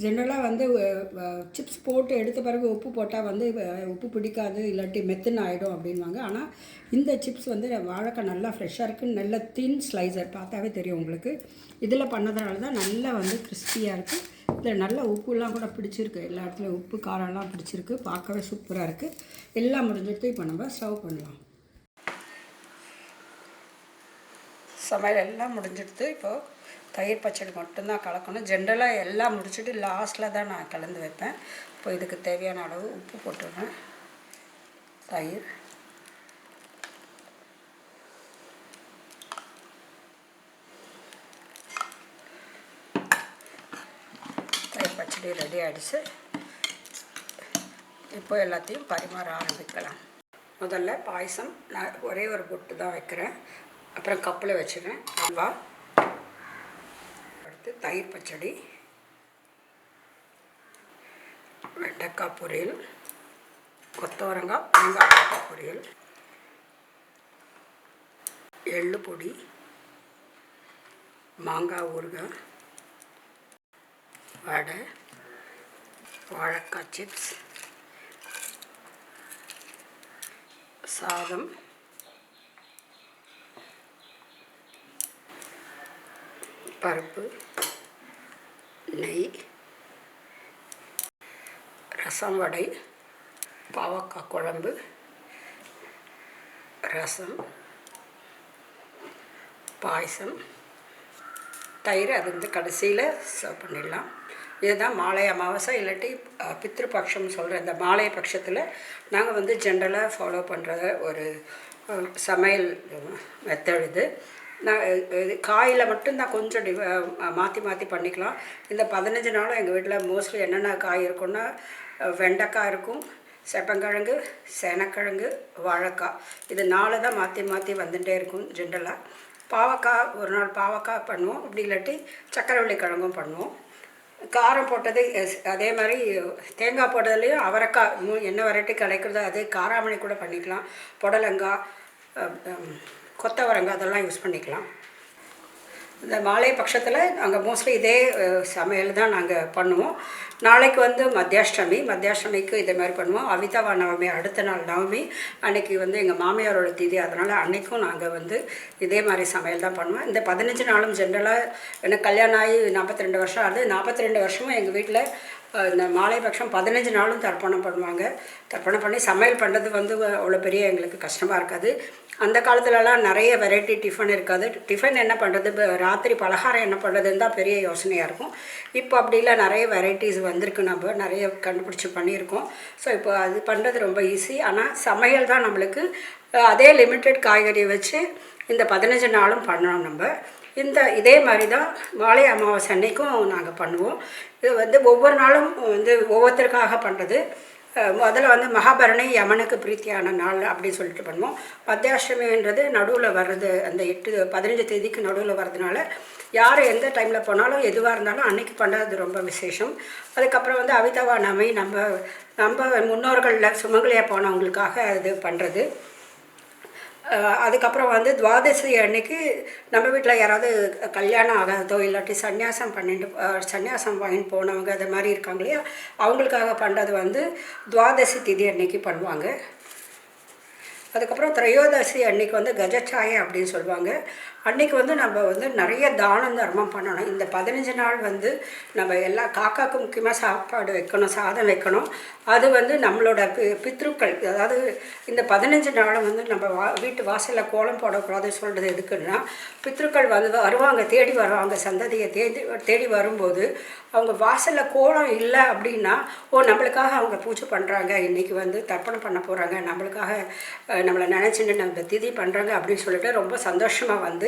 ஜென்ரலாக வந்து சிப்ஸ் போட்டு எடுத்த பிறகு உப்பு போட்டால் வந்து உப்பு பிடிக்காது, இல்லாட்டி மெத்துன்னு ஆகிடும் அப்படின்வாங்க. ஆனால் இந்த சிப்ஸ் வந்து வாழைக்காய் நல்லா ஃப்ரெஷ்ஷாக இருக்குது. நல்ல தின் ஸ்லைசர், பார்த்தாவே தெரியும் உங்களுக்கு. இதில் பண்ணதுனால தான் நல்லா வந்து கிறிஸ்பியாக இருக்குது. இதில் நல்ல உப்புலாம் கூட பிடிச்சிருக்கு. எல்லா இடத்துலையும் உப்பு காரம்லாம் பிடிச்சிருக்கு. பார்க்கவே சூப்பராக இருக்குது. எல்லாம் முடிஞ்சிட்டு இப்போ நம்ம சர்வ் பண்ணலாம். சமையல் எல்லாம் முடிஞ்சிடுது. இப்போது தயிர் பச்சடி மட்டும்தான் கலக்கணும். ஜென்ரலாக எல்லாம் முடிச்சுட்டு லாஸ்ட்டில் தான் நான் கலந்து வைப்பேன். இப்போ இதுக்கு தேவையான அளவு உப்பு போட்டுடுறேன். தயிர் பச்சடி ரெடி ஆகிடுச்சு. இப்போ எல்லாத்தையும் பரிமாற ஆரம்பிக்கலாம். முதல்ல பாயசம் நான் ஒரே ஒரு பொட்டு தான் வைக்கிறேன். அப்புறம் கப்பில் வச்சுருவேன். அல்வா, அடுத்து தயிர் பச்சடி, வெண்டைக்காய் பொரியல், கொத்தவரங்காய் வெங்காய பொரியல், எள்ளு பொடி, மாங்காய் ஊறுகாய், வடை, வாழைக்காய் சிப்ஸ், சாதம், பருப்பு, நெய், ரசம் வடை, பாவக்காய் குழம்பு, ரசம், பாயசம், தயிர். அது வந்து கடைசியில் சர்வ் பண்ணிடலாம். இதுதான் மாலை அமாவாசை இல்லாட்டி பித்ருபக்ஷம்னு சொல்கிற இந்த மாலை பட்சத்தில் நாங்கள் வந்து ஜென்ரலாக ஃபாலோ பண்ணுற ஒரு சமையல் மெத்தட் இது. நான் இது காயில் மட்டும்தான் கொஞ்சம் மாற்றி மாற்றி பண்ணிக்கலாம். இந்த 15 நாளும் எங்கள் வீட்டில் மோஸ்ட்லி என்னென்ன காய் இருக்குன்னா வெண்டைக்காய் இருக்கும், செப்பங்கிழங்கு, சேனக்கிழங்கு, வாழைக்காய். இது 4 தான் மாற்றி மாற்றி வந்துகிட்டே இருக்கும். ஜென்ரலாக பாவக்காய் ஒரு நாள் பாவக்காய் பண்ணுவோம், அப்படி இல்லாட்டி சக்கரவள்ளி கிழங்கும் பண்ணுவோம். காரம் போட்டது அதே மாதிரி தேங்காய் போட்டதுலேயும் அவரைக்காய் என்ன வெரைட்டி கிடைக்கிறதோ அதே காராமணி கூட பண்ணிக்கலாம். புடலங்காய், கொத்தவரங்காய் அதெல்லாம் யூஸ் பண்ணிக்கலாம். இந்த மாலை பட்சத்தில் நாங்கள் மோஸ்ட்லி இதே சமையல் தான் நாங்கள் பண்ணுவோம். நாளைக்கு வந்து மத்தியாஷ்டமிக்கு இதே மாதிரி பண்ணுவோம். அவிதவா நவமி அடுத்த நாள் நவமி அன்றைக்கி வந்து எங்கள் மாமியாரோட திதி. அதனால் அன்றைக்கும் நாங்கள் வந்து இதே மாதிரி சமையல் தான் பண்ணுவோம். இந்த 15 நாளும் ஜென்ரலாக எனக்கு கல்யாணம் ஆகி 42 வருஷம் ஆகுது. 42 வருஷமும் எங்கள் வீட்டில் இந்த மாலைபட்சம் 15 நாளும் தர்ப்பணம் பண்ணுவாங்க. தர்ப்பணம் பண்ணி சமையல் பண்ணுறது வந்து அவ்வளோ பெரிய எங்களுக்கு கஷ்டமாக இருக்காது. அந்த காலத்துலலாம் நிறைய வெரைட்டி டிஃபன் இருக்காது. டிஃபன் என்ன பண்ணுறது, ராத்திரி பலகாரம் என்ன பண்ணுறதுன்னு தான் பெரிய யோசனையாக இருக்கும். இப்போ அப்படிலாம் நிறைய வெரைட்டிஸ் வந்திருக்கு, நம்ம நிறைய கண்டுபிடிச்சி பண்ணியிருக்கோம். ஸோ இப்போ அது பண்ணுறது ரொம்ப ஈஸி. ஆனால் சமையல் தான் நம்மளுக்கு அதே லிமிட்டட் காய்கறியை வச்சு இந்த 15 நாளும் பண்ணணும். நம்ம இதே மாதிரி தான் மாலை அமாவாசை அன்னைக்கும் நாங்கள் பண்ணுவோம். இது வந்து ஒவ்வொரு நாளும் வந்து ஒவ்வொருத்தருக்காக பண்ணுறது. முதல்ல வந்து மகாபரணி யமனுக்கு பிரீத்தியான நாள் அப்படின்னு சொல்லிட்டு பண்ணுவோம். மத்தியாஷ்டமின்றது நடுவில் வர்றது, அந்த 15 தேதிக்கு நடுவில் வர்றதுனால யார் எந்த டைமில் போனாலும் எதுவாக இருந்தாலும் அன்றைக்கி பண்ணுறது ரொம்ப விசேஷம். அதுக்கப்புறம் வந்து அவிதவா நவமி நம்ம முன்னோர்களில் சுமங்கலியாக போனவங்களுக்காக அது பண்ணுறது. அதுக்கப்புறம் வந்து துவாதசி அன்னைக்கு நம்ம வீட்டில் யாராவது கல்யாணம் ஆகாதோ இல்லாட்டி சன்னியாசம் வாங்கிட்டு போனவங்க அது மாதிரி இருக்காங்க இல்லையா, அவங்களுக்காக பண்ணுறது வந்து துவாதசி திதி அன்னைக்கு பண்ணுவாங்க. அதுக்கப்புறம் திரையோதசி அன்றைக்கி வந்து கஜச்சாயை அப்படின்னு சொல்லுவாங்க. அன்றைக்கி வந்து நம்ம வந்து நிறைய தானம் தர்மம் பண்ணணும். இந்த 15 நாள் வந்து நம்ம எல்லா காக்காவுக்கு முக்கியமாக சாப்பாடு வைக்கணும், சாதம் வைக்கணும். அது வந்து நம்மளோட பித்ருக்கள், அதாவது இந்த 15 நாளும் வந்து நம்ம வீட்டு வாசலில் கோலம் போடக்கூடாதுன்னு சொல்கிறது எதுக்குன்னா, பித்ருக்கள் வந்து வருவாங்க, தேடி வருவாங்க, சந்ததியை தேடி வரும்போது அவங்க வாசலில் கோலம் இல்லை அப்படின்னா, நம்மளுக்காக அவங்க பூஜை பண்ணுறாங்க, இன்றைக்கி வந்து தர்ப்பணம் பண்ண போகிறாங்க, நம்மளை நினச்சிட்டு நம்ம திதி பண்ணுறாங்க அப்படின்னு சொல்லிட்டு ரொம்ப சந்தோஷமாக வந்து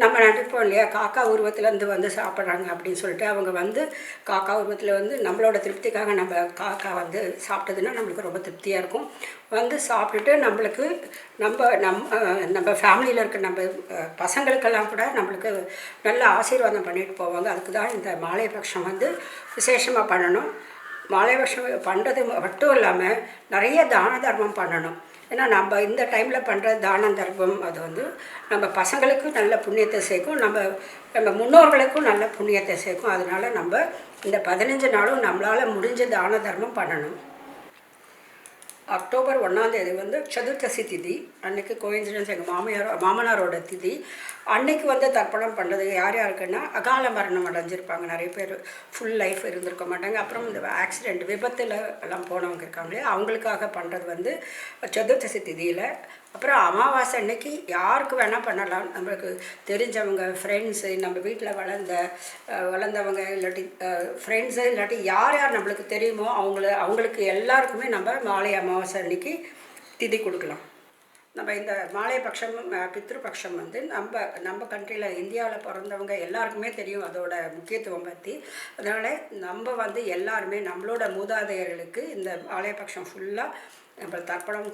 நம்ம நினைப்போம் இல்லையா, காக்கா உருவத்துலேருந்து வந்து சாப்பிட்றாங்க அப்படின்னு சொல்லிட்டு. அவங்க வந்து காக்கா உருவத்தில் வந்து நம்மளோட திருப்திக்காக நம்ம காக்கா வந்து சாப்பிட்டதுன்னா நம்மளுக்கு ரொம்ப திருப்தியாக இருக்கும். வந்து சாப்பிட்டுட்டு நம்மளுக்கு நம்ம ஃபேமிலியில் இருக்க நம்ம பசங்களுக்கெல்லாம் கூட நம்மளுக்கு நல்ல ஆசீர்வாதம் பண்ணிட்டு போவாங்க. அதுக்கு தான் இந்த மாலை பட்சம் வந்து விசேஷமாக பண்ணணும். மாலை பட்சம் பண்ணுறது மட்டும் இல்லாமல் நிறைய தான தர்மம் பண்ணணும். ஏன்னா நம்ம இந்த டைமில் பண்ணுற தான தர்மம் அது வந்து நம்ம பசங்களுக்கும் நல்ல புண்ணியத்தை சேர்க்கும், நம்ம முன்னோர்களுக்கும் நல்ல புண்ணியத்தை சேர்க்கும். அதனால் நம்ம இந்த 15 நாளும் நம்மளால் முடிஞ்ச தான தர்மம் பண்ணணும். அக்டோபர் 1ஆம் தேதி வந்து சதுர்த்தசி திதி. அன்றைக்கி கோயின்சிடன்ஸ் எங்கள் மாமனாரோட திதி. அன்றைக்கி வந்து தர்ப்பணம் பண்ணுறது யாருக்குன்னா அகால மரணம் அடைஞ்சிருப்பாங்க நிறைய பேர், ஃபுல் லைஃப் இருந்திருக்க மாட்டாங்க. அப்புறம் இந்த ஆக்சிடெண்ட் விபத்தில் எல்லாம் போனவங்க இருக்காங்களே, அவங்களுக்காக பண்ணுறது வந்து சதுர்த்தசி திதியில். அப்புறம் அமாவாசை அன்னைக்கு யாருக்கு வேணால் பண்ணலாம். நம்மளுக்கு தெரிஞ்சவங்க, ஃப்ரெண்ட்ஸு, நம்ம வீட்டில் வளர்ந்தவங்க இல்லாட்டி ஃப்ரெண்ட்ஸு இல்லாட்டி யார் நம்மளுக்கு தெரியுமோ அவங்களுக்கு எல்லாருக்குமே நம்ம மாலை அமாவாசை அன்னைக்கு திதி கொடுக்கலாம். நம்ம இந்த மாலை பட்சம் பித்ருபக்ஷம் வந்து நம்ம கண்ட்ரியில் இந்தியாவில் பிறந்தவங்க எல்லாருக்குமே தெரியும் அதோட முக்கியத்துவம் பற்றி. அதனால் நம்ம வந்து எல்லாருமே நம்மளோட மூதாதையர்களுக்கு இந்த மாலை பட்சம் ஃபுல்லாக நம்ம தர்ப்பணம்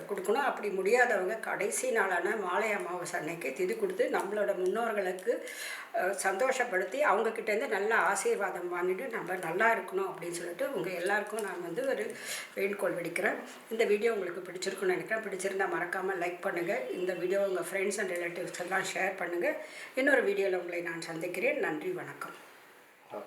கொடுக்கணும். அப்படி முடியாதவங்க கடைசி நாளான மாலை அமாவாசை அன்னைக்கு திதி கொடுத்து நம்மளோட முன்னோர்களுக்கு சந்தோஷப்படுத்தி அவங்கக்கிட்டேருந்து நல்ல ஆசீர்வாதம் வாங்கிட்டு நம்ம நல்லா இருக்கணும் அப்படின்னு சொல்லிட்டு உங்கள் எல்லாருக்கும் நான் வந்து ஒரு வேண்டுகோள் விடுக்கிறேன். இந்த வீடியோ உங்களுக்கு பிடிச்சிருக்குன்னு நினைக்கிறேன். பிடிச்சிருந்தால் மறக்காமல் லைக் பண்ணுங்கள். இந்த வீடியோ உங்கள் ஃப்ரெண்ட்ஸ் அண்ட் ரிலேட்டிவ்ஸ் எல்லாம் ஷேர் பண்ணுங்கள். இன்னொரு வீடியோவில் உங்களை நான் சந்திக்கிறேன். நன்றி, வணக்கம்.